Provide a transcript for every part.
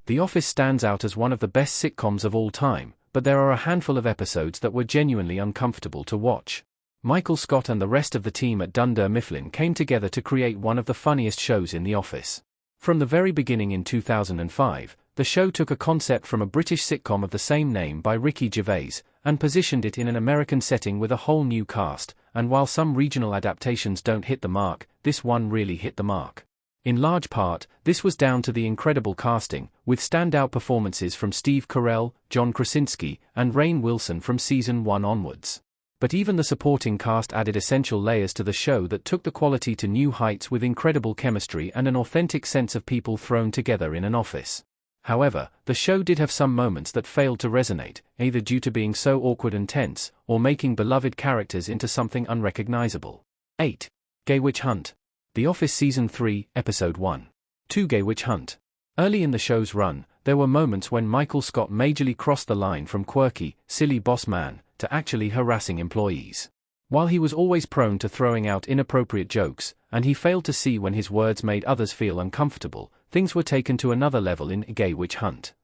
The Office stands out as one of the best sitcoms of all time, but there are a handful of episodes that were genuinely uncomfortable to watch. Michael Scott and the rest of the team at Dunder Mifflin came together to create one of the funniest shows in The Office. From the very beginning in 2005, the show took a concept from a British sitcom of the same name by Ricky Gervais, and positioned it in an American setting with a whole new cast, and while some regional adaptations don't hit the mark, this one really hit the mark. In large part, this was down to the incredible casting, with standout performances from Steve Carell, John Krasinski, and Rainn Wilson from season 1 onwards. But even the supporting cast added essential layers to the show that took the quality to new heights with incredible chemistry and an authentic sense of people thrown together in an office. However, the show did have some moments that failed to resonate, either due to being so awkward and tense, or making beloved characters into something unrecognizable. 8. Gay Witch Hunt. The Office Season 3, Episode 1. 2 Gay Witch Hunt. Early in the show's run, there were moments when Michael Scott majorly crossed the line from quirky, silly boss man, to actually harassing employees. While he was always prone to throwing out inappropriate jokes, and he failed to see when his words made others feel uncomfortable, things were taken to another level in Gay Witch Hunt.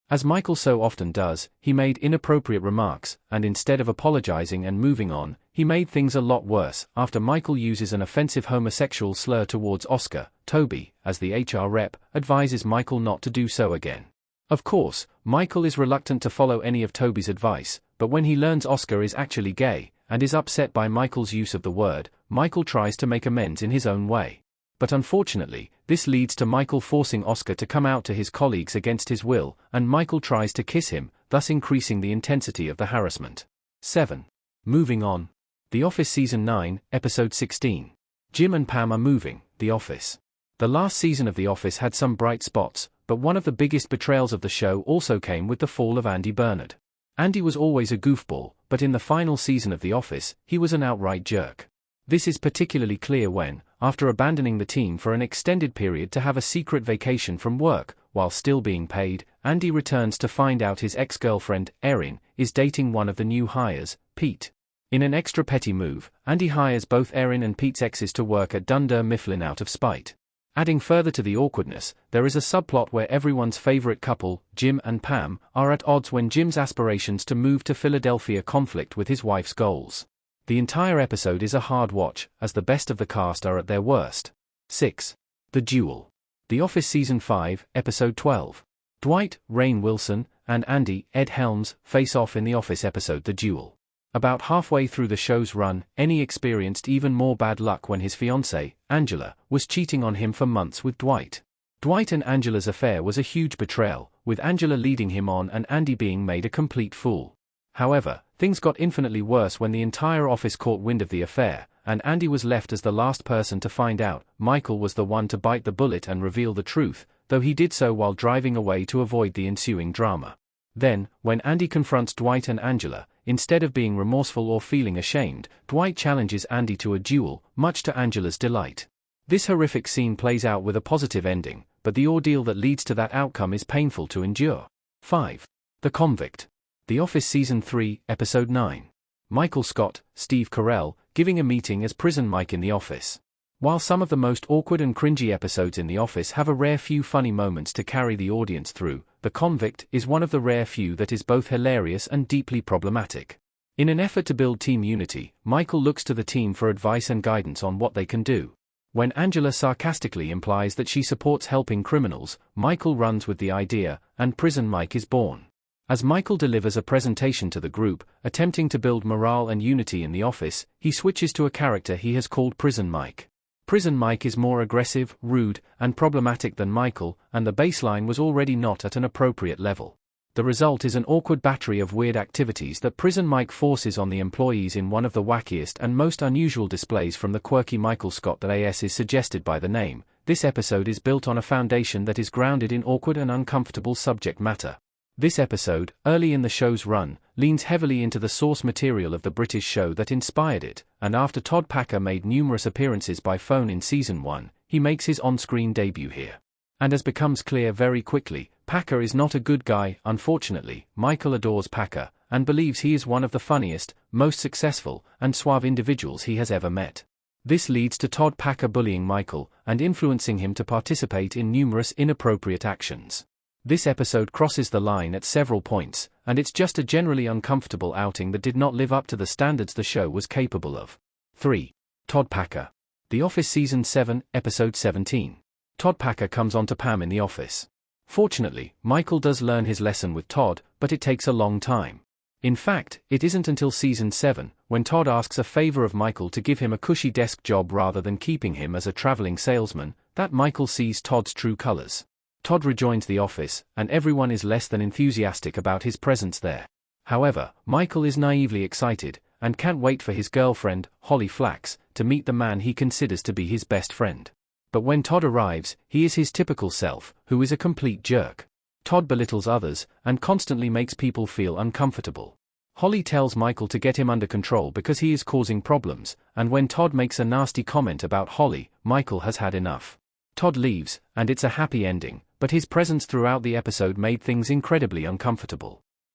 As Michael so often does, he made inappropriate remarks, and instead of apologizing and moving on, he made things a lot worse after Michael uses an offensive homosexual slur towards Oscar. Toby, as the HR rep, advises Michael not to do so again. Of course, Michael is reluctant to follow any of Toby's advice, but when he learns Oscar is actually gay, and is upset by Michael's use of the word, Michael tries to make amends in his own way. But unfortunately, this leads to Michael forcing Oscar to come out to his colleagues against his will, and Michael tries to kiss him, thus increasing the intensity of the harassment. 7. Moving on. The Office Season 9, Episode 16. Jim and Pam are moving. The Office. The last season of The Office had some bright spots, but one of the biggest betrayals of the show also came with the fall of Andy Bernard. Andy was always a goofball, but in the final season of The Office, he was an outright jerk. This is particularly clear when, after abandoning the team for an extended period to have a secret vacation from work, while still being paid, Andy returns to find out his ex-girlfriend, Erin, is dating one of the new hires, Pete. In an extra petty move, Andy hires both Erin and Pete's exes to work at Dunder Mifflin out of spite. Adding further to the awkwardness, there is a subplot where everyone's favorite couple, Jim and Pam, are at odds when Jim's aspirations to move to Philadelphia conflict with his wife's goals. The entire episode is a hard watch, as the best of the cast are at their worst. 6. The Duel. The Office Season 5, Episode 12. Dwight, Rainn Wilson, and Andy, Ed Helms, face off in the Office episode The Duel. About halfway through the show's run, Andy experienced even more bad luck when his fiancée, Angela, was cheating on him for months with Dwight. Dwight and Angela's affair was a huge betrayal, with Angela leading him on and Andy being made a complete fool. However, things got infinitely worse when the entire office caught wind of the affair, and Andy was left as the last person to find out. Michael was the one to bite the bullet and reveal the truth, though he did so while driving away to avoid the ensuing drama. Then, when Andy confronts Dwight and Angela, instead of being remorseful or feeling ashamed, Dwight challenges Andy to a duel, much to Angela's delight. This horrific scene plays out with a positive ending, but the ordeal that leads to that outcome is painful to endure. 5. The Convict. The Office Season 3, Episode 9. Michael Scott, Steve Carell, giving a meeting as Prison Mike in The Office. While some of the most awkward and cringy episodes in The Office have a rare few funny moments to carry the audience through, The Convict is one of the rare few that is both hilarious and deeply problematic. In an effort to build team unity, Michael looks to the team for advice and guidance on what they can do. When Angela sarcastically implies that she supports helping criminals, Michael runs with the idea, and Prison Mike is born. As Michael delivers a presentation to the group, attempting to build morale and unity in the office, he switches to a character he has called Prison Mike. Prison Mike is more aggressive, rude, and problematic than Michael, and the baseline was already not at an appropriate level. The result is an awkward battery of weird activities that Prison Mike forces on the employees in one of the wackiest and most unusual displays from the quirky Michael Scott that is suggested by the name. This episode is built on a foundation that is grounded in awkward and uncomfortable subject matter. This episode, early in the show's run, leans heavily into the source material of the British show that inspired it, and after Todd Packer made numerous appearances by phone in Season 1, he makes his on-screen debut here. And as becomes clear very quickly, Packer is not a good guy. Unfortunately, Michael adores Packer, and believes he is one of the funniest, most successful, and suave individuals he has ever met. This leads to Todd Packer bullying Michael, and influencing him to participate in numerous inappropriate actions. This episode crosses the line at several points, and it's just a generally uncomfortable outing that did not live up to the standards the show was capable of. 3. Todd Packer. The Office Season 7, Episode 17. Todd Packer comes on to Pam in the office. Fortunately, Michael does learn his lesson with Todd, but it takes a long time. In fact, it isn't until Season 7, when Todd asks a favor of Michael to give him a cushy desk job rather than keeping him as a traveling salesman, that Michael sees Todd's true colors. Todd rejoins the office, and everyone is less than enthusiastic about his presence there. However, Michael is naively excited, and can't wait for his girlfriend, Holly Flax, to meet the man he considers to be his best friend. But when Todd arrives, he is his typical self, who is a complete jerk. Todd belittles others, and constantly makes people feel uncomfortable. Holly tells Michael to get him under control because he is causing problems, and when Todd makes a nasty comment about Holly, Michael has had enough. Todd leaves, and it's a happy ending, but his presence throughout the episode made things incredibly uncomfortable.